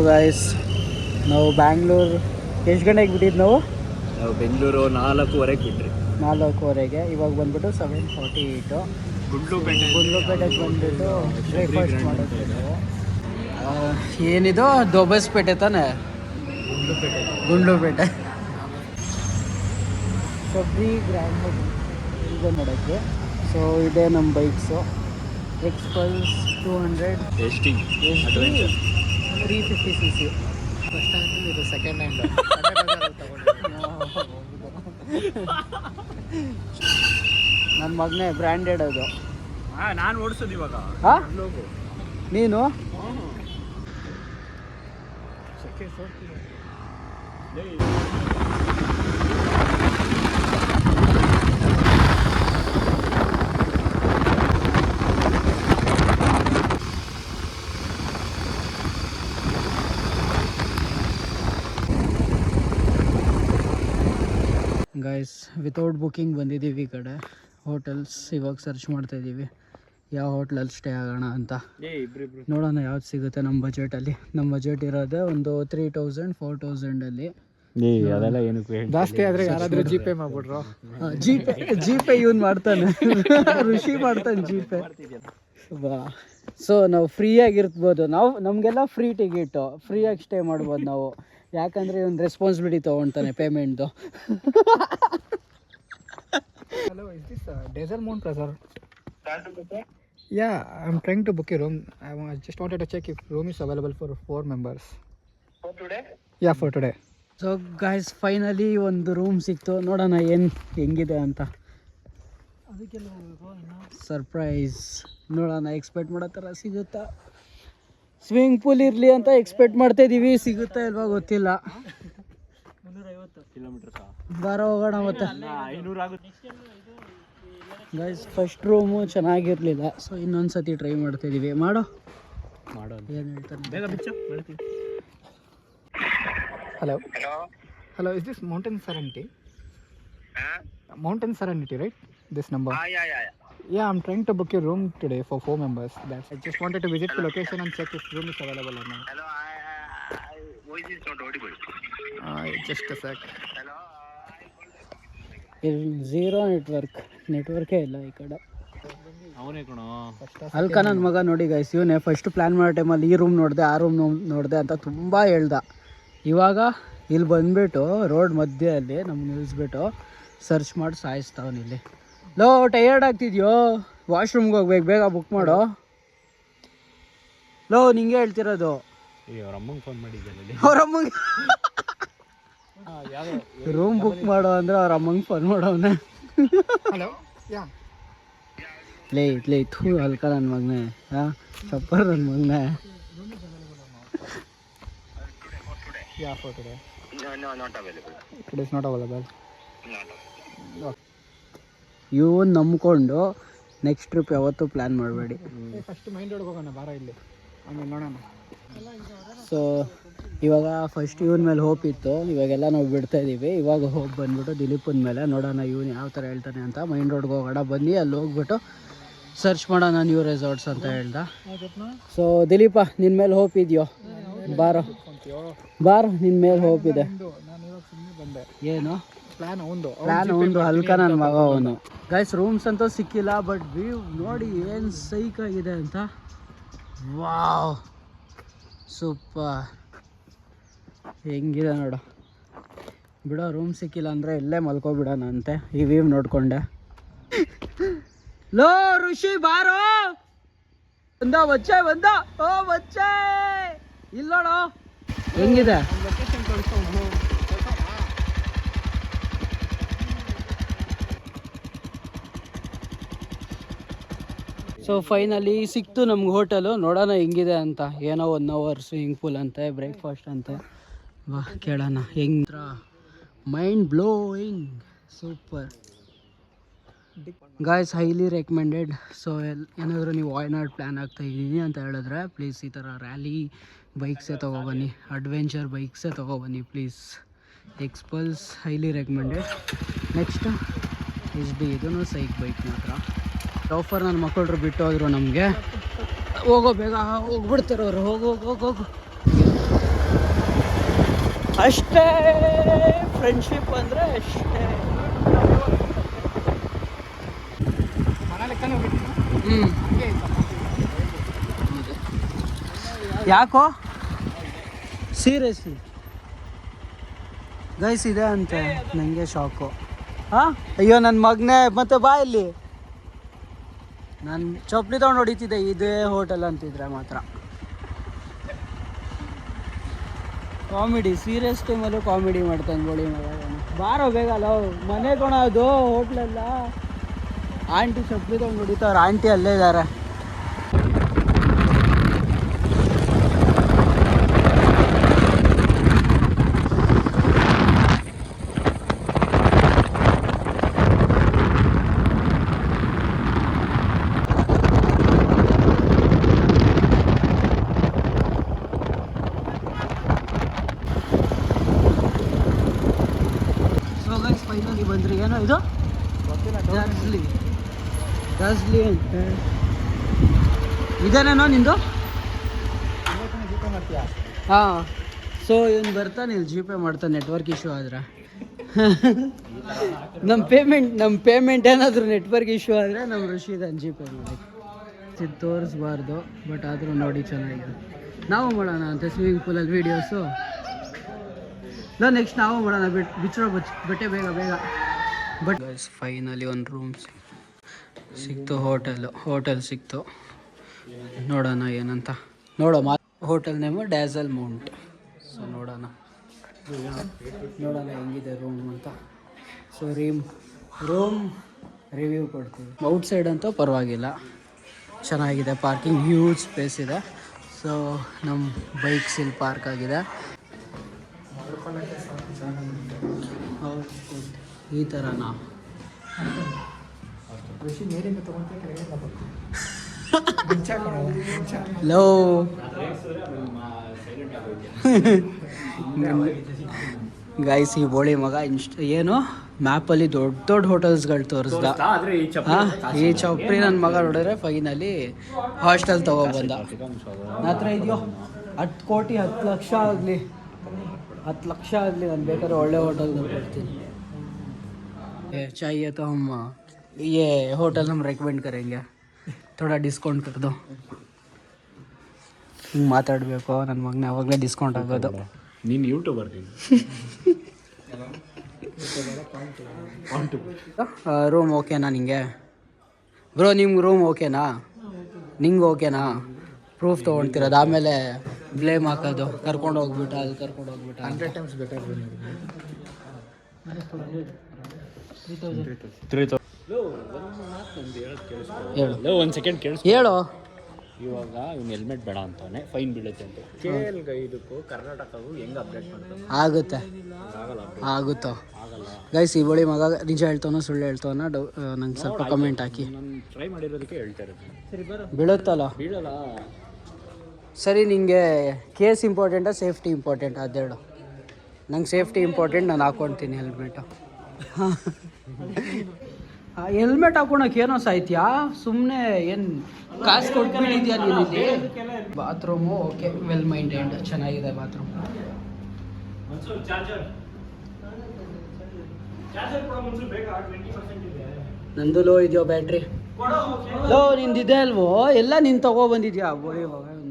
Guys, ನಾವು ಬ್ಯಾಂಗ್ಳೂರು ಎಷ್ಟು ಗಂಟೆಗೆ ಬಿಟ್ಟಿದ್ದು ನಾವು ಬೆಂಗಳೂರು 4:15ಕ್ಕೆ ಬಿಟ್ರಿ. 4:15ಗೆ. ಇವಾಗ ಬಂದ್ಬಿಟ್ಟು 7:48. ಗುಂಡ್ಲುಪೇಟೆಗೆ ಬಂದ್ಬಿಟ್ಟು ಬ್ರೇಕ್ಫಾಸ್ಟ್ ಮಾಡೋದು. ಏನಿದು ದೊಬಸ್ಪೇಟೆ ತಾನೆ? ಗುಂಡ್ಲುಪೇಟೆ ಶಬರಿ ಗ್ರ್ಯಾಂಡ್ ಈಗ ನೋಡೋಕ್ಕೆ. ಸೊ ಇದೇ ನಮ್ಮ bikes. Xpulse 200 ST 350cc. First hand ಇದು ಸೆಕೆಂಡ್ ಹ್ಯಾಂಡ್ ನನ್ನ ಮಗನೇ ಬ್ರ್ಯಾಂಡೆಡ್ ಅದು. ನಾನು ಓಡಿಸೋದು ಇವಾಗ. ಹಾಂ, ನೀನು ಗೈಸ್, ವಿತೌಟ್ ಬುಕ್ಕಿಂಗ್ ಬಂದಿದ್ದೀವಿ. ಈ ಕಡೆ ಹೋಟೆಲ್ಸ್ ಇವಾಗ ಸರ್ಚ್ ಮಾಡ್ತಾ ಇದ್ದೀವಿ ಯಾವ ಹೋಟ್ಲಲ್ಲಿ ಸ್ಟೇ ಆಗೋಣ ಅಂತ. ನೋಡೋಣ ಯಾವ್ದು ಸಿಗುತ್ತೆ ನಮ್ಮ ಬಜೆಟಲ್ಲಿ. ನಮ್ಮ ಬಜೆಟ್ ಇರೋದೇ ಒಂದು 3000-4000 ಅದೆಲ್ಲ ಏನಕ್ಕೆ ಜಾಸ್ತಿ ಆದರೆ ಯಾರಾದರೂ ಜಿಪೇ ಮಾಡ್ಬಿಟ್ರು. ಜಿಪೇ ಇವನ್ ಮಾಡ್ತಾನೆ, ಋಷಿ ಮಾಡ್ತಾನೆ ಜಿಪೇ. ಸೊ ನಾವು ಫ್ರೀಯಾಗಿರ್ಬೋದು, ನಮಗೆಲ್ಲ ಫ್ರೀ ಟಿಕೆಟು, ಫ್ರೀಯಾಗಿ ಸ್ಟೇ ಮಾಡ್ಬೋದು ನಾವು. ಯಾಕಂದರೆ ಇವನು responsibility ತೊಗೊಳ್ತಾನೆ ಪೇಮೆಂಟ್ದು. Hello, is this Desert Moon Plaza? Yeah, I'm trying to book a room. I just wanted to check if room is available for 4 members. For today? Yeah, for today. So guys, finally ಒಂದು room ಸಿಕ್ತು. ನೋಡೋಣ ಏನು ಹೆಂಗಿದೆ ಅಂತ. Surprise. ನೋಡೋಣ, expect ಮಾಡೋ ಥರ ಸಿಗುತ್ತಾ. ಸ್ವಿಮ್ಮಿಂಗ್ ಪೂಲ್ ಇರಲಿ ಅಂತ ಎಕ್ಸ್ಪೆಕ್ಟ್ ಮಾಡ್ತಾ ಇದ್ದೀವಿ. ಸಿಗುತ್ತಾ ಇಲ್ವಾ ಗೊತ್ತಿಲ್ಲ. 350 ಕಿಲೋಮೀಟರ್ ಬಾರೋ ಹೋಗೋಣ ಮತ್ತೆ. 500 ಆಗುತ್ತೆ ಗೈಸ್. ಫಸ್ಟ್ ರೂಮು ಚೆನ್ನಾಗಿರಲಿಲ್ಲ, ಸೊ ಇನ್ನೊಂದು ಸತಿ ಟ್ರೈ ಮಾಡ್ತಾ ಇದ್ದೀವಿ. ಮಾಡೋದು ಏನು ಹೇಳ್ತಾನೆ. ಬೇಗ ಬಿಚ್ಚು ಮಾಡ್ತೀನಿ. Hello. Hello. Hello, is this Mountain Serenity? Huh? Mountain Serenity, right? This number. Yeah. Yeah, I'm trying to book a room today for 4 members. I just wanted to visit the location and check if room is available or not. Hello. Voice is not audible. Just a sec. Hello. Zero ನೆಟ್ವರ್ಕೇ ಇಲ್ಲ ಈ ಕಡೆ. ಅವನೇ ಕಣೋ ಅಲ್ಕ ನನ್ನ ಮಗ. ನೋಡಿ guys, ಇವನೇ ಫಸ್ಟ್ ಪ್ಲ್ಯಾನ್ ಮಾಡೋ ಟೈಮಲ್ಲಿ ಈ ರೂಮ್ ನೋಡಿದೆ, ಆ ರೂಮ್ ನೋಡಿದೆ ಅಂತ ತುಂಬ ಹೇಳ್ದ. ಇವಾಗ ಇಲ್ಲಿ ಬಂದುಬಿಟ್ಟು ರೋಡ್ ಮಧ್ಯೆಯಲ್ಲಿ ನಮ್ಗೆ ನಿಲ್ಲಿಸ್ಬಿಟ್ಟು ಸರ್ಚ್ ಮಾಡಿ ಸಾಯಿಸ್ತಾವನು ಇಲ್ಲಿ. ಲೋ, ಟಯರ್ಡ್ ಆಗ್ತಿದ್ಯೋ, ವಾಶ್ರೂಮ್ಗೆ ಹೋಗ್ಬೇಕು, ಬೇಗ ಬುಕ್ ಮಾಡೋ. ಲೋ, ನಿಂಗೆ ಹೇಳ್ತಿರೋದು. ಅವ್ರ ಅಮ್ಮಂಗೆ ಫೋನ್ ಮಾಡಿದ್ದೆ. ಅವ್ರ ಅಮ್ಮಂಗೆ ರೂಮ್ ಬುಕ್ ಮಾಡೋ ಅಂದರೆ ಅವ್ರ ಅಮ್ಮಂಗೆ ಫೋನ್ ಮಾಡೋವನೆ. Hello. Yeah. ಲೇ ಥೂ ಅಲ್ಕ ನನ್ನ ಮಗನೇ. ಹಾಂ, ಚಪ್ಪರ್ ನನ್ನ ಮಗನೇ. Yeah, for today. No, not available. It is not available. Not. ಇವನ್ ನಂಬ್ಕೊಂಡು ನೆಕ್ಸ್ಟ್ ಟ್ರಿಪ್ ಯಾವತ್ತೂ ಪ್ಲ್ಯಾನ್ ಮಾಡಬೇಡಿ. ಫಸ್ಟ್ ಮೈನ್ ರೋಡ್ಗೆ ಹೋಗೋಣ, ಬಾರ ಇಲ್ಲಿ, ಆಮೇಲೆ ನೋಡೋಣ. ಸೊ ಇವಾಗ ಫಸ್ಟ್ ಇವನ ಮೇಲೆ ಹೋಪ್ ಇತ್ತು, ಇವಾಗೆಲ್ಲ ನಾವು ಬಿಡ್ತಾ ಇದ್ದೀವಿ. ಇವಾಗ ಹೋಗಿ ಬಂದ್ಬಿಟ್ಟು ದಿಲೀಪನ ಮೇಲೆ ನೋಡೋಣ ಇವನು ಯಾವ ಥರ ಹೇಳ್ತಾನೆ ಅಂತ. ಮೈನ್ ರೋಡ್ಗೆ ಹೋಗೋಣ ಬನ್ನಿ, ಅಲ್ಲಿ ಹೋಗ್ಬಿಟ್ಟು ಸರ್ಚ್ ಮಾಡೋಣ ನ್ಯೂ ರೆಸಾರ್ಟ್ಸ್ ಅಂತ ಹೇಳ್ದ. ಸೊ ದಿಲೀಪ, ನಿನ್ನ ಮೇಲೆ ಹೋಪ್ ಇದೆಯೋ? ಬಾರೋ ನಿನ್ನ ಮೇಲೆ ಹೋಪ್ ಇದೆ. ನಾನು ಇವಾಗ ಸುಮ್ಮನೆ ಬಂದೆ. ಏನು ಪ್ಲ್ಯಾನ್ ಒಂದು ಹಲ್ಕ ನನ್ನ ಮಗ ಅವನು. ಗೈಸ್, ರೂಮ್ಸ್ ಅಂತೂ ಸಿಕ್ಕಿಲ್ಲ, ಬಟ್ ವ್ಯೂ ನೋಡಿ ಏನು ಸೈಕಾಗಿದೆ ಅಂತ. Wow, super. ಹೆಂಗಿದೆ ನೋಡು. ಬಿಡೋ, ರೂಮ್ ಸಿಕ್ಕಿಲ್ಲ ಅಂದರೆ ಇಲ್ಲೇ ಮಲ್ಕೊಬಿಡೋಣ ಅಂತೆ ಈ ವ್ಯೂ ನೋಡಿಕೊಂಡೆ. ಲೋ ಋಷಿ, ಬಾರೋ. ಬಂದ ಬಚ್ಚೆ ಇಲ್ಲ ನೋಡೋ ಹೆಂಗಿದೆ. ಲೊಕೇಶನ್ ಕಳಿಸ್ಕೊಂಡು. ಸೊ ಫೈನಲಿ ಸಿಕ್ತು ನಮ್ಗೆ ಹೋಟೆಲು. ನೋಡೋಣ ಹೆಂಗಿದೆ ಅಂತ. ಏನೋ 1 hour ಸ್ವಿಮ್ಮಿಂಗ್ ಪೂಲ್ ಅಂತೆ, ಬ್ರೇಕ್ಫಾಸ್ಟ್ ಅಂತೆ. ವಾ, ಕೇಳೋಣ ಹೆಂಗ್. Mind blowing, super guys, highly recommended. So ಏನಾದರೂ ನೀವು ವಾಯ್ನಾಡ್ ಪ್ಲ್ಯಾನ್ ಆಗ್ತಾ ಇದ್ದೀನಿ ಅಂತ ಹೇಳಿದ್ರೆ ಪ್ಲೀಸ್ ಈ ಥರ ರ್ಯಾಲಿ ಬೈಕ್ಸೇ ತೊಗೊಬನ್ನಿ, ಅಡ್ವೆಂಚರ್ ಬೈಕ್ಸೇ ತೊಗೊಬನ್ನಿ please. Xpulse highly recommended. Next HD, ಇದೂ ಸೈಕ್ ಬೈಕ್ ಮಾತ್ರ. ಆಫರ್ ನನ್ನ ಮಕ್ಕಳು ಬಿಟ್ಟು ಹೋದರು ನಮಗೆ. ಹೋಗೋ ಬೇಗ ಹೋಗ್ಬಿಡ್ತಾರೆ ಅವರು. ಹೋಗು ಅಷ್ಟೇ ಫ್ರೆಂಡ್ಶಿಪ್ ಅಂದರೆ ಅಷ್ಟೇ. ಯಾಕೋ ಸೀರಿಯಸ್ಲಿ ಗೈಸ್ ಇದೆ ಅಂತೆ, ನನಗೆ ಶಾಕು. ಹಾಂ ಅಯ್ಯೋ ನನ್ನ ಮಗನೇ, ಮತ್ತೆ ಬಾ ಇಲ್ಲಿ. ನಾನು ಚಪ್ಪಲಿ ತೊಗೊಂಡು ಹೊಡಿತಿದ್ದೆ ಇದೇ ಹೋಟೆಲ್ ಅಂತಿದ್ರೆ ಮಾತ್ರ. ಕಾಮಿಡಿ, ಸೀರಿಯಸ್ ಟೈಮಲ್ಲೂ ಕಾಮಿಡಿ ಮಾಡ್ತಾನೆ ಬೋಳಿ ಮಗ. ಬಾರೋ ಬೇಗ ಅಲ್ಲ ಮನೆ ಅದು ಹೋಟ್ಲೆಲ್ಲ. ಆಂಟಿ ಚಪ್ಪಲಿ ತೊಗೊಂಡು ಹೊಡಿತಾವ್ರೆ, ಆಂಟಿ ಅಲ್ಲೇ ಇದ್ದಾರೆ. ಫೈನಲಿ ಬಂದ್ರಿ. ಏನೋ ಇದು ದಾರ್ಸ್ಲಿ ಅಂತ ಇದೇನೇನೋ ನಿಂದು. ಹಾಂ, ಸೊ ಇವನು ಬರ್ತಾನೆ ಇಲ್ಲಿ ಜಿ ಪೇ ಮಾಡ್ತಾನೆ ನೆಟ್ವರ್ಕ್ ಇಶ್ಯೂ ಆದ್ರೆ. ನಮ್ಮ ಪೇಮೆಂಟ್ ಏನಾದರೂ ನೆಟ್ವರ್ಕ್ ಇಶ್ಯೂ ಆದರೆ ನಮ್ಮ ಋಷಿದನ್ ಜಿ ಪೇ ಮಾಡಿ. ಇದು ತೋರಿಸ್ಬಾರ್ದು, ಬಟ್ ಆದರೂ ನೋಡಿ ಚೆನ್ನಾಗಿದೆ. ನಾವು ಮಾಡೋಣ ಅಂತ ಸ್ವಿಮ್ಮಿಂಗ್ ಪೂಲಲ್ಲಿ ವೀಡಿಯೋಸು. ಇಲ್ಲ ನೆಕ್ಸ್ಟ್ ನಾವು ಮಾಡೋಣ, ಬಿಚ್ಚಿರೋ ಬಟ್ಟೆ ಬೇಗ ಬಟ್ ಫೈನಲಿ ಒಂದು ರೂಮ್ ಸಿಕ್ತು. ಹೋಟೆಲ್ ಸಿಕ್ತು. ನೋಡೋಣ ಏನಂತ. Hotel name Dazzle Mount. So ನೋಡೋಣ ಹೆಂಗಿದೆ ರೂಮ್ ಅಂತ. ಸೊ ರೂಮ್ ರಿವ್ಯೂ ಕೊಡ್ತೀವಿ. ಔಟ್ಸೈಡ್ ಅಂತೂ ಪರವಾಗಿಲ್ಲ, ಚೆನ್ನಾಗಿದೆ. ಪಾರ್ಕಿಂಗ್ ಹ್ಯೂಜ್ ಸ್ಪೇಸ್ ಇದೆ. ಸೊ ನಮ್ಮ ಬೈಕ್ಸ್ ಇಲ್ಲಿ ಪಾರ್ಕ್ ಆಗಿದೆ. ಈ ಥರನಾ? ಲೋ ಗೈಸ್, ಈ ಬೋಳಿ ಮಗ ಏನು ಮ್ಯಾಪಲ್ಲಿ ದೊಡ್ಡ ಹೋಟೆಲ್ಸ್ಗಳು ತೋರಿಸ್ದ. ಈ ಚೌಪ್ರಿ ನನ್ನ ಮಗ ನೋಡಿದ್ರೆ ಫೈನಲಿ ಹಾಸ್ಟೆಲ್ ತಗೊಬಂದ. ನನ್ನ ಹತ್ರ ಇದೆಯೋ 10 ಕೋಟಿ 10 ಲಕ್ಷ ಆಗಲಿ 10 ಲಕ್ಷ ಆಗಲಿ, ನಾನು ಬೇಕಾದ್ರೆ ಒಳ್ಳೆ ಹೋಟೆಲ್ ಕೊಡ್ತೀನಿ. चाहिए तो हम ये होटल हम रेकमेंड करेंगे, थोड़ा ಡಿಸ್ಕೌಂಟ್ ಕರೆದು. ಹಿಂಗೆ ಮಾತಾಡಬೇಕು ನನ್ನ ಮಗನ, ಯಾವಾಗಲೇ ಡಿಸ್ಕೌಂಟ್ ಆಗೋದು. ನೀನು ಯೂಟ್ಯೂಬರ್. ರೂಮ್ ಓಕೆನಾ ನಿಂಗೆ ಬ್ರೋ? ನಿಮ್ಗೆ ರೂಮ್ ಓಕೆನಾ? ನಿಂಗೆ ಓಕೆನಾ? ಪ್ರೂಫ್ ತೊಗೊಳ್ತಿರೋದು, ಆಮೇಲೆ ಬ್ಲೇಮ್ ಹಾಕೋದು. ಕರ್ಕೊಂಡು ಹೋಗ್ಬಿಟ್ಟು 100 times ಬೆಟರ್. ಒಂದು ಸೆಕೆಂಡ್ ಕೇಳಿಸ್ ಹೇಳು. ಇವಾಗ ಇವ್ನು ಹೆಲ್ಮೆಟ್ ಬೇಡ ಅಂತಾನೆ, ಫೈನ್ ಬೀಳುತ್ತೆ ಅಂತ. ಇದಕ್ಕೂ ಕರ್ನಾಟಕವು ಹೆಂಗೆ ಅಪ್ಡೇಟ್ ಮಾಡ್ತಾರೆ? ಆಗುತ್ತೋ ಗೈಸ್. ಈ ಬಳಿ ಮಗ ನಿಜ ಹೇಳ್ತಾನೋ ಸುಳ್ಳು ಹೇಳ್ತಾನೋ ನಂಗೆ ಸ್ವಲ್ಪ ಕಮೆಂಟ್ ಹಾಕಿ. ನಾನು ಟ್ರೈ ಮಾಡಿರೋದಕ್ಕೆ ಹೇಳ್ತಾ ಇರೋದು. ಬೀಳುತ್ತಲ್ಲ? ಬೀಳಲ್ಲ. ಸರಿ, ನಿಂಗೆ ಕೇಸ್ ಇಂಪಾರ್ಟೆಂಟಾ ಸೇಫ್ಟಿ ಇಂಪಾರ್ಟೆಂಟಾ ಅದೇಳು. ನಂಗೆ ಸೇಫ್ಟಿ ಇಂಪಾರ್ಟೆಂಟ್, ನಾನು ಹಾಕ್ಕೊಳ್ತೀನಿ ಹೆಲ್ಮೆಟು. ಹೆಲ್ಮೆಟ್ ಹಾಕೊಳಕ್ಕೆ ಏನೋ ಸಾಯ್ತೀಯಾ? ಸುಮ್ಮನೆ ಏನು ಕಾಸು ಕೊಟ್ಬಿಟ್ಟಿದ್ಯಾ ನೀನಿಲ್ಲಿ? ಬಾತ್ರೂಮು ಓಕೆ, ವೆಲ್ ಮೈಂಟೈನ್ಡ್, ಚೆನ್ನಾಗಿದೆ ಬಾತ್ರೂಮ್. ನಂದು ಲೋ ಇದೆಯೋ ಬ್ಯಾಟ್ರಿ? ಲೋ ನಿಂದಿದೆ ಅಲ್ವೋ? ಎಲ್ಲ ನೀನು ತಗೊಬಂದಿದ್ಯಾ? ಬೋಳಿ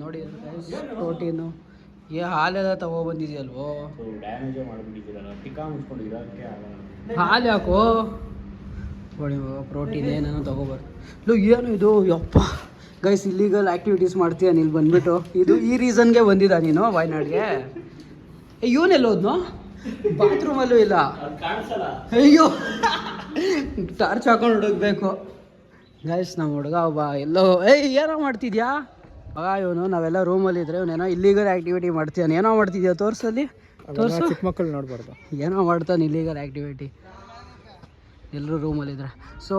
ನೋಡಿ, ಪ್ರೋಟೀನು ಹಾಲೆಲ್ಲ ತಗೊಬಂದಿದ್ಯಲ್ವೋ? ಡ್ಯಾಮೇಜ್ ಮಾಡಿಬಿಟ್ಟಿದ್ದೀರಲ್ಲ, ಟಿಕಾ ಮುಚ್ಕೊಂಡಿರೋಕ್ಕೆ ಆಗಲ್ಲ. ಹಾಲು ಯಾಕೋ? ಬೋಳಿ ಪ್ರೋಟೀನ್ ಏನೇನೋ ತಗೋಬಾರ್ದು. ಲೋ ಏನು ಇದು? ಯಪ್ಪ ಗೈಸ್, ಇಲ್ಲಿಗಲ್ ಆ್ಯಕ್ಟಿವಿಟೀಸ್ ಮಾಡ್ತೀಯ ನೀನು ಬಂದ್ಬಿಟ್ಟು. ಈ ರೀಸನ್ಗೆ ಬಂದಿದ್ದ ನೀನು ವಾಯ್ನಾಡ್ಗೆ? ಇವನೆಲ್ಲೋದ್ನೋ? ಬಾತ್ರೂಮಲ್ಲೂ ಇಲ್ಲ. ಅಯ್ಯೋ, ಟಾರ್ಚ್ ಹಾಕೊಂಡು ಹುಡುಕ್ಬೇಕು ಗೈಸ್. ನಮ್ಮ ಹುಡುಗ ಒಬ್ಬ ಎಲ್ಲೋ ಏನೋ ಮಾಡ್ತಿದ್ಯಾ ಮಗ ಇವನು? ನಾವೆಲ್ಲ ರೂಮಲ್ಲಿ ಇದ್ರೆ ಇವನೇನೋ ಇಲ್ಲಿಗಲ್ ಆ್ಯಕ್ಟಿವಿಟಿ ಮಾಡ್ತೀಯಾನ? ಏನೋ ಮಾಡ್ತಿದ್ಯಾ? ತೋರಿಸಲ್ಲಿ ತೋರಿಸು. ಚಿಕ್ಕ ಮಕ್ಕಳು ನೋಡ್ಬಾರ್ದು. ಏನೋ ಮಾಡ್ತಾನೆ ಇಲ್ಲಿಗಲ್ ಆ್ಯಕ್ಟಿವಿಟಿ. ಎಲ್ಲರೂ ರೂಮಲ್ಲಿದ್ದಾರೆ. ಸೊ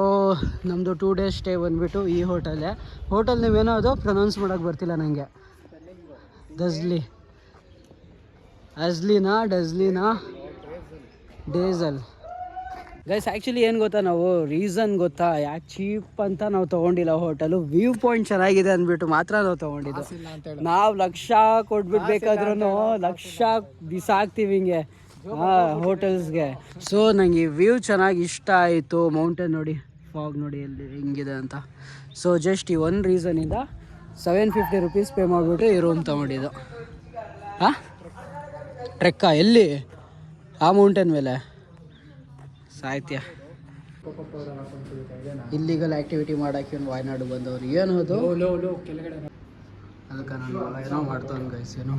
ನಮ್ಮದು 2 days ಸ್ಟೇ ಬಂದುಬಿಟ್ಟು ಈ ಹೋಟೆಲ್ ನೀವೇನೋ ಅದು ಪ್ರೊನೌನ್ಸ್ ಮಾಡೋಕ್ಕೆ ಬರ್ತಿಲ್ಲ ನನಗೆ. ಡಜ್ಲಿನಾ ಡೇಸಲ್ ಗೈಸ್ ಆ್ಯಕ್ಚುಲಿ ಏನು ಗೊತ್ತಾ, ನಾವು ರೀಸನ್ ಗೊತ್ತಾ ಯಾಕೆ ಚೀಪ್ ಅಂತ ನಾವು ತೊಗೊಂಡಿಲ್ಲ ಹೋಟೆಲು, ವ್ಯೂ ಪಾಯಿಂಟ್ ಚೆನ್ನಾಗಿದೆ ಅಂದ್ಬಿಟ್ಟು ಮಾತ್ರ ನಾವು ತೊಗೊಂಡಿದ್ದು. ನಾವು ಲಕ್ಷ ಕೊಟ್ಬಿಡ್ಬೇಕಾದ್ರೂ ಲಕ್ಷ ಬಿಸಾಕ್ತೀವಿ ಹಿಂಗೆ ಹೋಟೆಲ್ಸ್ಗೆ. ಸೊ ನನಗೆ ವ್ಯೂ ಚೆನ್ನಾಗಿ ಇಷ್ಟ ಆಯಿತು, ಮೌಂಟೇನ್ ನೋಡಿ, ಫಾಗ್ ನೋಡಿ ಎಲ್ಲಿ ಹೆಂಗಿದೆ ಅಂತ. ಸೊ ಜಸ್ಟ್ ಈ ಒಂದು ರೀಸನಿಂದ 750 rupees ಪೇ ಮಾಡಿಬಿಟ್ಟು ಈ ರೂಮ್ ತೊಗೊಂಡಿದ್ದು. ಹಾಂ, ಟ್ರೆಕ್ಕಾ ಎಲ್ಲಿ? ಆ ಮೌಂಟೇನ್ ಮೇಲೆ ಸಾಹಿತ್ಯ. ಇಲ್ಲಿಗಲ್ ಆ್ಯಕ್ಟಿವಿಟಿ ಮಾಡೋಕ್ಕೆ ಒಂದು ವಾಯ್ನಾಡು ಬಂದವರು ಏನು ಅದು ಅದಕ್ಕೆ ನಾನು ಏನೋ ಮಾಡ್ತಾನೆ ಗೈಸ್. ಏನೋ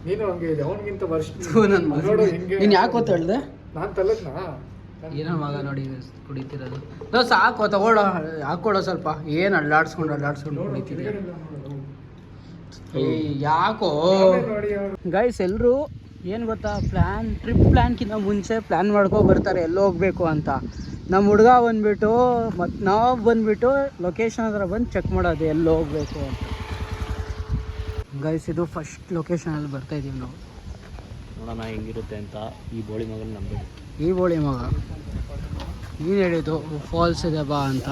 ನೀನು ಹಂಗೆ ಇದೆ, ಅವನಿಗಿಂತ ವರ್ಷ ನನ್ನ ಮಗ ನೀನು ಯಾಕೋ ತಳ್ದೆ? ನಾನು ತಲದ್ನಾ ಏನೋ ಮಗ ನೋಡಿ ಕುಡಿತಿರೋದು. ಸಾಕು ತಗೊಳ್ಳೋ, ಹಾಕ್ಕೊಡೋ ಸ್ವಲ್ಪ. ಏನು ಅಲ್ಲಾಡ್ಸ್ಕೊಂಡು ಕುಡಿತೀರಿ? ಯಾಕೋ ಗೈಸ್, ಎಲ್ಲರೂ ಏನು ಗೊತ್ತಾ, ಟ್ರಿಪ್ ಪ್ಲ್ಯಾನ್ಕಿಂತ ಮುಂಚೆ ಪ್ಲ್ಯಾನ್ ಬರ್ತಾರೆ ಎಲ್ಲೋ ಹೋಗಬೇಕು ಅಂತ. ನಮ್ಮ ಹುಡುಗ ಬಂದುಬಿಟ್ಟು ಮತ್ತು ನಾವು ಬಂದುಬಿಟ್ಟು ಲೊಕೇಶನ್ ಹತ್ರ ಬಂದು ಚೆಕ್ ಮಾಡೋದು ಎಲ್ಲೋ ಹೋಗಬೇಕು ಅಂತ. ಗೈಸ್ ಇದು ಫಸ್ಟ್ ಲೊಕೇಶನಲ್ಲಿ ಬರ್ತಾಯಿದ್ದೀವಿ ನಾವು. ನೋಡೋಣ ಹೆಂಗಿರುತ್ತೆ ಅಂತ. ಈ ಬೋಳಿ ಮಗನ ನಂಬೇಡಿ. ಈ ಬೋಳಿ ಮಗ ನೀನು ಹೇಳಿದ್ದು ಫಾಲ್ಸ್ ಇದೆ ಬಾ ಅಂತ.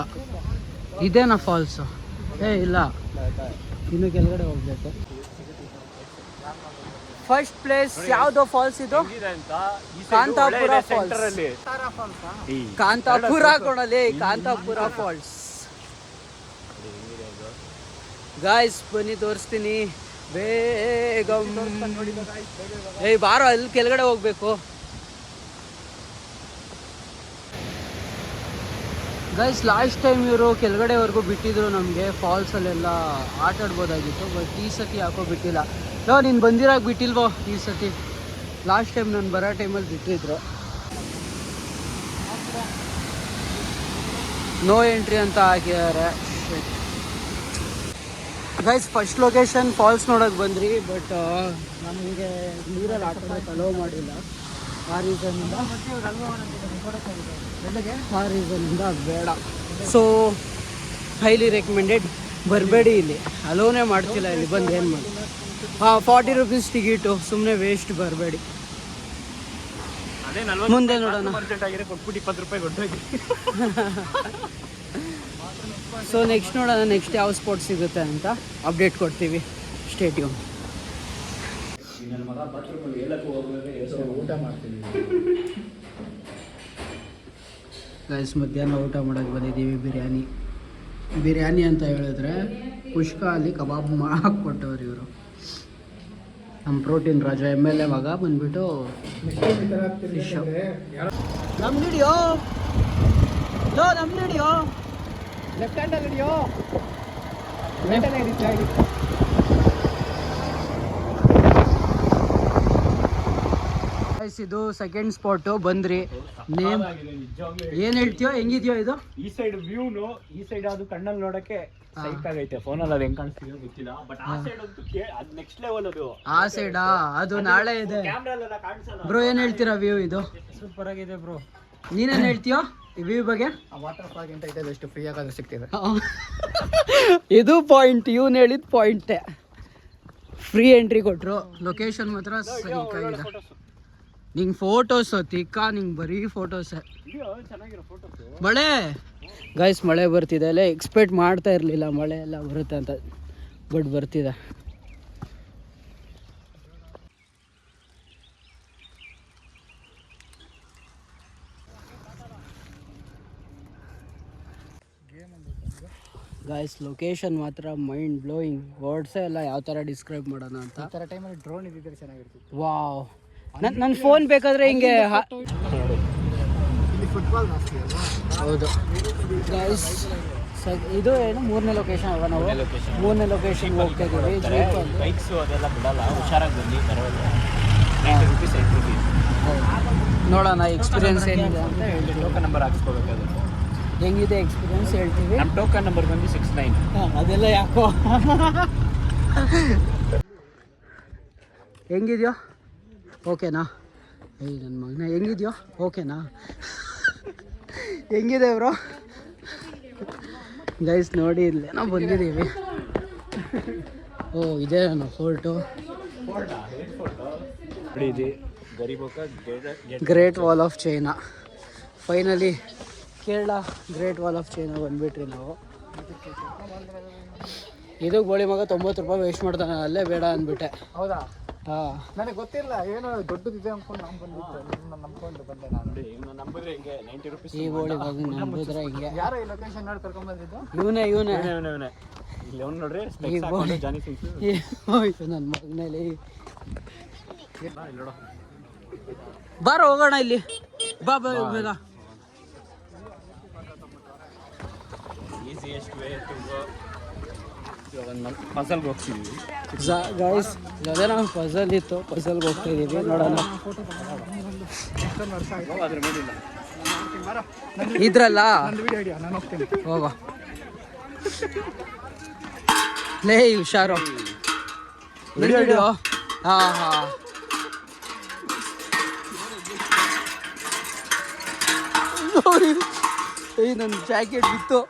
ಇದೇನಾ ಫಾಲ್ಸು? ಇಲ್ಲ, ಇನ್ನು ಕೆಳಗಡೆ ಹೋಗ್ಬೇಕು. ಫಸ್ಟ್ ಪ್ಲೇಸ್ ಯಾವ್ದು ಫಾಲ್ಸ್ ಇದು? ಕಾಂತಾಪುರ ಫಾಲ್ಸ್. ಕಾಂತಾಪುರ ಕೊಡಲಿ, ಕಾಂತಾಪುರ ಫಾಲ್ಸ್. ಗಾಯ್ಸ್ ಬನ್ನಿ ತೋರಿಸ್ತೀನಿ ಬೇಗ. ಬಾರೋ, ಅಲ್ಲಿ ಕೆಳಗಡೆ ಹೋಗ್ಬೇಕು. ಗೈಸ್ ಲಾಸ್ಟ್ ಟೈಮ್ ಇವರು ಕೆಳಗಡೆವರೆಗೂ ಬಿಟ್ಟಿದ್ರು ನಮಗೆ, ಫಾಲ್ಸಲ್ಲೆಲ್ಲ ಆಟ ಆಡ್ಬೋದಾಗಿತ್ತು. ಬಟ್ ಈ ಸತಿ ಯಾಕೋ ಬಿಟ್ಟಿಲ್ಲ. ನೀನು ಬಂದಿರಾಗ ಬಿಟ್ಟಿಲ್ವೋ ಈ ಸತಿ? ಲಾಸ್ಟ್ ಟೈಮ್ ನಾನು ಬರೋ ಟೈಮಲ್ಲಿ ಬಿಟ್ಟಿದ್ರು. ನೋ ಎಂಟ್ರಿ ಅಂತ ಹಾಕಿದ್ದಾರೆ. ಗೈಸ್ ಫಸ್ಟ್ ಲೊಕೇಶನ್ ಫಾಲ್ಸ್ ನೋಡೋಕೆ ಬಂದ್ರಿ, ಬಟ್ ನಮಗೆ ನೀರಲ್ಲಿ ಆಟ ಆಡೋಕ್ಕೆ ಅಲೋ ಮಾಡಿಲ್ಲ. ಆ ರೀಸನ್ನಿಂದ ಬೇಡ. ಸೊ ಹೈಲಿ ರೆಕಮೆಂಡೆಡ್, ಬರಬೇಡಿ. ಇಲ್ಲಿ ಅಲೋನೇ ಮಾಡ್ತಿಲ್ಲ, ಇಲ್ಲಿ ಬಂದು ಏನು ಮಾಡಿ. 40 rupees ಟಿಕೆಟು, ಸುಮ್ಮನೆ ವೇಸ್ಟ್, ಬರಬೇಡಿ. ಮುಂದೆ ನೋಡೋಣ. ಸೊ ನೆಕ್ಸ್ಟ್ ನೋಡೋಣ, ನೆಕ್ಸ್ಟ್ ಯಾವ ಸ್ಪಾಟ್ ಸಿಗುತ್ತೆ ಅಂತ ಅಪ್ಡೇಟ್ ಕೊಡ್ತೀವಿ. Stay tune. ಊಟ ಮಾಡ್ತೀವಿ ಗೈಸ್. ಮಧ್ಯಾಹ್ನ ಊಟ ಮಾಡೋಕ್ಕೆ ಬಂದಿದ್ದೀವಿ. ಬಿರಿಯಾನಿ ಅಂತ ಹೇಳಿದ್ರೆ ಪುಷ್ಕ ಅಲ್ಲಿ ಕಬಾಬ್ ಕೊಟ್ಟವ್ರು ಇವರು. ನಮ್ಮ ಪ್ರೋಟೀನ್ ರಾಜ MLA ಮಗ ಬಂದ್ಬಿಟ್ಟು ನಮ್ಮ ಹಿಡಿಯೋ ಲೆಫ್ಟ್ ಹ್ಯಾಂಡಲ್ಲಿ ಹಿಡಿಯೋ. ಇದು ಸೆಕೆಂಡ್ ಸ್ಪಾಟು ಬಂದ್ರಿ. ನೇಮ್ ಏನ್ ಹೇಳ್ತೀಯೋ, ಹೆಂಗಿದ್ಯೋ ಇದು? ಈ ಸೈಡ್ ವ್ಯೂನು, ಈ ಸೈಡ್ ಅದು ಕಣ್ಣಲ್ಲಿ ನೋಡಕ್ಕೆ ಸೈಟ್ ಆಗೈತೆ. ಫೋನಲ್ಲಿ ಅದು ಹೆಂಗ್ ಕಾಣಿಸ್ತಿದೆ ಗೊತ್ತಿಲ್ಲ, ಬಟ್ ಆ ಸೈಡ್ ಅಂತೂ ಅದು ನೆಕ್ಸ್ಟ್ ಲೆವೆಲ್. ಅದು ಆ ಸೈಡಾ? ಅದು ನಾಳೆ ಇದೆ ಬ್ರೋ. ಏನ್ ಹೇಳ್ತೀರಾ ವ್ಯೂ ಇದು? ಸೂಪರ್ ಆಗಿದೆ ಬ್ರೋ. ನೀನೇನ್ ಹೇಳ್ತೀಯೋ ಈ ವ್ಯೂ ಬಗ್ಗೆ? ವಾಟರ್ ಫಾಲ್ ಗಿಂತ ಇದೆ ಎಷ್ಟು ಫ್ರೀ ಆಗಾದ್ರೂ ಸಿಗ್ತಿದೆ. ಇದು ಪಾಯಿಂಟ್, ಇವ್ನು ಹೇಳಿದ ಪಾಯಿಂಟೇ. ಫ್ರೀ ಎಂಟ್ರಿ ಕೊಟ್ರು. ಲೊಕೇಶನ್ ಮಾತ್ರ ಸರಿಯಾಗಿದೆ. ನಿಂಗೆ ಫೋಟೋಸ್ ತಿಕ್ಕ, ನಿಂಗೆ ಬರೀ ಫೋಟೋಸೇ. ಮಳೆ ಗೈಸ್, ಮಳೆ ಬರ್ತಿದೆ. ಅಲ್ಲೇ ಎಕ್ಸ್ಪೆಕ್ಟ್ ಮಾಡ್ತಾ ಇರಲಿಲ್ಲ ಮಳೆ ಎಲ್ಲ ಬರುತ್ತೆ ಅಂತ, ಬಟ್ ಬರ್ತಿದೆ. ಗೈಸ್ ಲೊಕೇಶನ್ ಮಾತ್ರ ಮೈಂಡ್ ಬ್ಲೋಯಿಂಗ್. ವರ್ಡ್ಸೇ ಎಲ್ಲ ಯಾವ ಥರ ಡಿಸ್ಕ್ರೈಬ್ ಮಾಡೋಣ ಅಂತ. ಈ ಥರ ಟೈಮಲ್ಲಿ ಡ್ರೋನ್ ಇದ್ದಿದ್ರೆ ಚೆನ್ನಾಗಿರ್ತಿತ್ತು. ವಾವ್, ನನ್ನ ಫೋನ್ ಬೇಕಾದರೆ ಹಿಂಗೆ. ಇಲ್ಲಿ ಫುಟ್ಬಾಲ್ ಜಾಸ್ತಿ ಅಲ್ವಾ? ಹೌದು ಗೈಸ್. ಇದು ಏನು ಮೂರನೇ ಲೊಕೇಶನ್ ಅಲ್ವಾ? ನಾವು ಮೂರನೇ ಲೊಕೇಶನ್ ಹೋಗ್ತಾ ಇದ್ದೀವಿ. ಬೈಕ್ಸು ಅದೆಲ್ಲ ಬಿಡಲ್ಲ, ಹುಷಾರಾಗಿ ಬನ್ನಿ. ₹90 ಎಂಟ್ರಿ. ನೋಡೋಣ ಎಕ್ಸ್ಪೀರಿಯನ್ಸ್ ಏನಿದೆ ಅಂತ ಹೇಳ್ತೀವಿ. ಟೋಕನ್ ನಂಬರ್ ಹಾಕ್ಸ್ಕೋಬೇಕಾದ್ರೆ ಹೆಂಗಿದೆ ಎಕ್ಸ್ಪೀರಿಯನ್ಸ್ ಹೇಳ್ತೀವಿ. ನಮ್ಮ ಟೋಕನ್ ನಂಬರ್ ಬಂದು 69. ಅದೆಲ್ಲ ಯಾಕೋ ಹೆಂಗಿದೆಯೋ ಓಕೆನಾ? ನನ್ನ ಮಗನ ಹೆಂಗಿದೆಯೋ ಓಕೆನಾ? ಹೆಂಗಿದೆ ಬ್ರೋ? ಗೈಸ್ ನೋಡಿ ಇಲ್ಲೇನೋ ಬಂದಿದ್ದೀವಿ. ಓ ಇದೇ ನಾನು ಫೋರ್ಟು. ನೋಡಿ ಇದು ಗರಿಬೋಕ great wall of China. Finally Kerala great wall of China ಬಂದ್ಬಿಟ್ರಿ ನಾವು. ಇದು ಗೋಳಿ ಮಗ 90 ರೂಪಾಯಿ ವೇಸ್ಟ್ ಮಾಡ್ತಾನೆ, ಅಲ್ಲೇ ಬೇಡ ಅಂದ್ಬಿಟ್ಟೆ. ಹೌದಾ? ಹಾಂ, ನನಗೆ ಗೊತ್ತಿಲ್ಲ, ಏನೋ ದೊಡ್ಡದಿದೆ ಅಂದ್ಕೊಂಡು ನಾನು ಬಂದಿದ್ದೆ, ನಿಮ್ಮನ್ನ ನಂಬ್ಕೊಂಡು ಬಂದೆ ನಾನು. ಇವ್ನು ನಂಬಿದ್ರೆ ಹಿಂಗೆ 90 ರೂಪೀಸ್. ಈ ಗೋಳಿ ಮಗ ನಂಬಿದ್ರೆ ಹಿಂಗೆ. ಯಾರೋ ಈ ಲೊಕೇಶನ್ ನೋಡಿ ಕರ್ಕೊಂಡ್ಬಂದಿದ್ದು? ಇವನೇ ಇವನೇ ಇಲ್ಲಿ ಅವ್ನು ನೋಡ್ರಿ ಸ್ಪೆಕ್ಸ್ ಹಾಕೊಂಡು ಜಾನಿ ಸಿಂಗ್ಸ್. ಹೋಯ್ತು ನನ್ನ ಮಗನಲ್ಲಿ. ಬಾರೋ ಹೋಗೋಣ ಇಲ್ಲಿ, ಬಾ ಬಾ ಬೇಗ. Easiest way to go. ಇವಾಗ ನಮ್ಮ ಪಸಲ್ಗೆ ಹೋಗ್ತಿದ್ದೀವಿ ಗೈಸ್. ಅದೇ ನಾವು ಪಜಲ್ ಇತ್ತು, ಪಜಲ್ಗೆ ಹೋಗ್ತಾ ಇದ್ದೀವಿ. ನೋಡೋಣ ಅದ್ರ ಮೇಲಿಲ್ಲ. ಇದ್ರಲ್ಲ ನಂದು ವಿಡಿಯೋ ಐಡಿಯಾ, ನಾನು ಹೋಗ್ತೀನಿ. ಹೋಗೋ ಲೇ ಹುಷಾರು. ವಿಡಿಯೋ ಹಾಂ ಹಾಂ. ಏಯ್ ನನ್ನ ಜಾಕೆಟ್ ಬಿತ್ತು.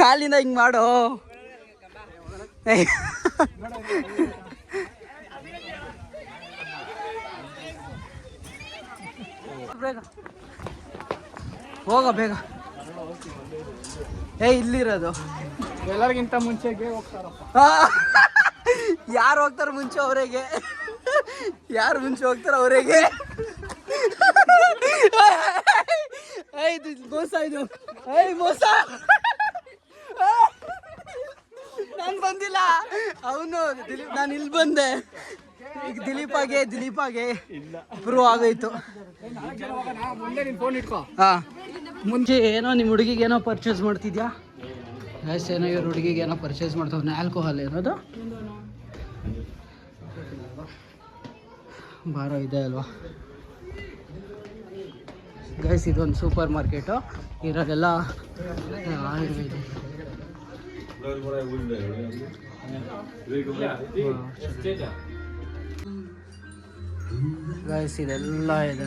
ಕಾಲಿಂದ ಹಿಂಗ್ ಮಾಡು. ಬೇಗ ಹೋಗ ಬೇಗ. ಇಲ್ಲಿರೋದು ಎಲ್ಲರಿಗಿಂತ ಮುಂಚೆಗೆ ಹೋಗ್ತಾರಪ್ಪ. ಯಾರು ಹೋಗ್ತಾರ ಮುಂಚೆ ಅವರಿಗೆ? ಯಾರು ಮುಂಚೆ ಹೋಗ್ತಾರ ಅವರಿಗೆ? ಇದು ಮೋಸ, ಇದು ಮೋಸ. ನಾನು ಬಂದಿಲ್ಲ, ಅವನು ದಿಲೀಪ್. ನಾನು ಇಲ್ಲಿ ಬಂದೆ. ಈಗ ದಿಲೀಪಾಗೆ ಪ್ರೂವ್ ಆಗೋಯ್ತು. ಮುಂದೆ ನೀನು ಫೋನ್ ಇಟ್ಕೋ. ಹಾಂ, ಮುಂಚೆ ಏನೋ ನಿಮ್ಮ ಹುಡುಗಿಗೆ ಏನೋ ಪರ್ಚೇಸ್ ಮಾಡ್ತಿದ್ಯಾ? ಗೈಸ್, ಏನೋ ಇವ್ರ ಹುಡುಗಿಗೆ ಏನೋ ಪರ್ಚೇಸ್ ಮಾಡ್ತಾವನೆ. ಆಲ್ಕೋಹಾಲ್ ಏನದು ಬಾರೋ ಇದೆ ಅಲ್ವಾ ಗೈಸ್? ಇದೊಂದು ಸೂಪರ್ ಮಾರ್ಕೆಟು. ಇರೋದೆಲ್ಲ ಆಯುರ್ವೇದ. ಗೈಸ್, ಇದೆಲ್ಲ ಇದೆ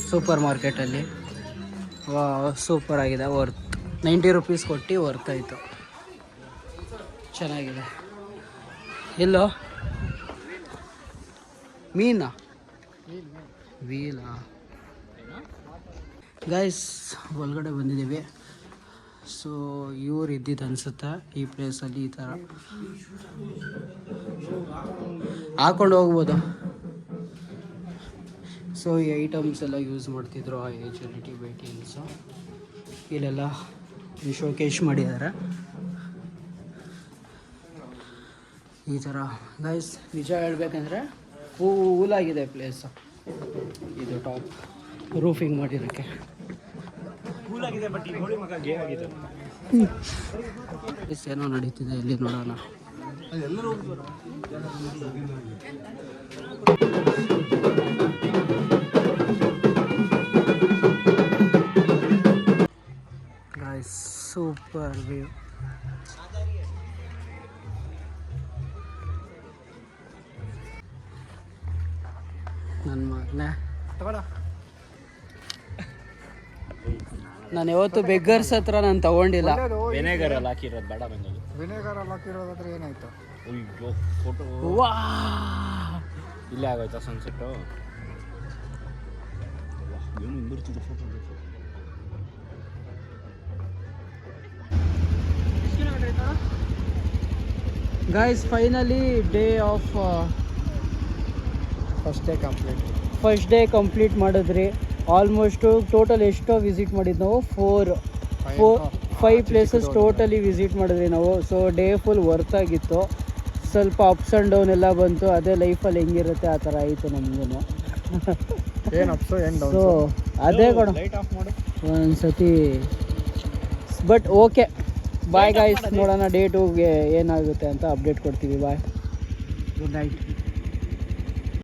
ಸೂಪರ್ ಮಾರ್ಕೆಟಲ್ಲಿ. ವಾ, ಸೂಪರ್ ಆಗಿದೆ. ವರ್ತ್ 90 ರೂಪೀಸ್ ಕೊಟ್ಟು ವರ್ತ್ ಆಯಿತು. ಚೆನ್ನಾಗಿದೆ. ಎಲ್ಲೋ ಮೀನಾ ವೀಲಾ? ಗೈಸ್, ಒಳಗಡೆ ಬಂದಿದ್ದೀವಿ. ಸೊ ಇವ್ರು ಇದ್ದಿದ್ದು ಅನಿಸುತ್ತೆ ಈ ಪ್ಲೇಸಲ್ಲಿ. ಈ ಥರ ಹಾಕೊಂಡು ಹೋಗ್ಬೋದು. ಸೊ ಈ ಐಟಮ್ಸ್ ಎಲ್ಲ ಯೂಸ್ ಮಾಡ್ತಿದ್ರು ಆ ಏಜಲ್ಲಿ ಟಿಬೇಟಿಯನ್ಸು. ಇಲ್ಲೆಲ್ಲ ಶೋಕೇಶ್ ಮಾಡಿದ್ದಾರೆ ಈ ಥರ. ಗೈಸ್, ನಿಜ ಹೇಳ್ಬೇಕಂದ್ರೆ ಕೂಲಾಗಿದೆ ಪ್ಲೇಸು. ಇದು ಟಾಪ್ ರೂಫಿಂಗ್ ಮಾಡಿರೋಕ್ಕೆ ಕೂಲಾಗಿದೆ, ಬಟ್ ಈ ಗೋಳಿ ಮಗ ಗೇ ಆಗಿದೆ. ಏನೋ ನಡೀತಿದೆ ಇಲ್ಲಿ, ನೋಡೋಣ. Guys, super view. ನನ್ನ ಮಗನೇ, ನಾನು ಯಾವತ್ತು ಬೆಗ್ಗರ್ಸ್ ಹತ್ರ ನಾನು ತಗೊಂಡಿಲ್ಲ. ವಿನೆಗರ್ ಅಲ್ಲಿ ಹಾಕಿರೋದು ಬೇಡ ಬಂದದು. ವಿನೆಗರ್ ಅಲ್ಲಿ ಹಾಕಿರೋದಾದ್ರೆ ಏನಾಯ್ತು? ಅಯ್ಯೋ, ಫೋಟೋ ವಾ, ಇಲ್ಲೇ ಆಗೋಯ್ತಾ ಸನ್ಸೆಟ್ಟು? ಏನು ಹಿಂದಿರ್ತಿದ್ದು photo. Guys, finally day of first day complete ಮಾಡಿದ್ರಿ. ಆಲ್ಮೋಸ್ಟು ಟೋಟಲ್ ಎಷ್ಟೋ ವಿಸಿಟ್ ಮಾಡಿದ್ದು ನಾವು? 5 ಪ್ಲೇಸಸ್ ಟೋಟಲಿ ವಿಸಿಟ್ ಮಾಡಿದ್ವಿ ನಾವು. ಸೊ ಡೇ ಫುಲ್ ವರ್ತ್ ಆಗಿತ್ತು. ಸ್ವಲ್ಪ ಅಪ್ಸ್ ಆ್ಯಂಡ್ ಡೌನ್ ಎಲ್ಲ ಬಂತು. ಅದೇ ಲೈಫಲ್ಲಿ ಹೆಂಗಿರುತ್ತೆ ಆ ಥರ ಆಯಿತು ನಮಗೂ. ಏನು ಅಪ್ಸು ಏನು ಡೌನ್? ಸೊ ಅದೇ ಕೊಡು ಒಂದ್ಸತಿ. But okay, bye guys. ನೋಡೋಣ ಡೇ 2ಗೆ ಏನಾಗುತ್ತೆ ಅಂತ ಅಪ್ಡೇಟ್ ಕೊಡ್ತೀವಿ. Bye, good night.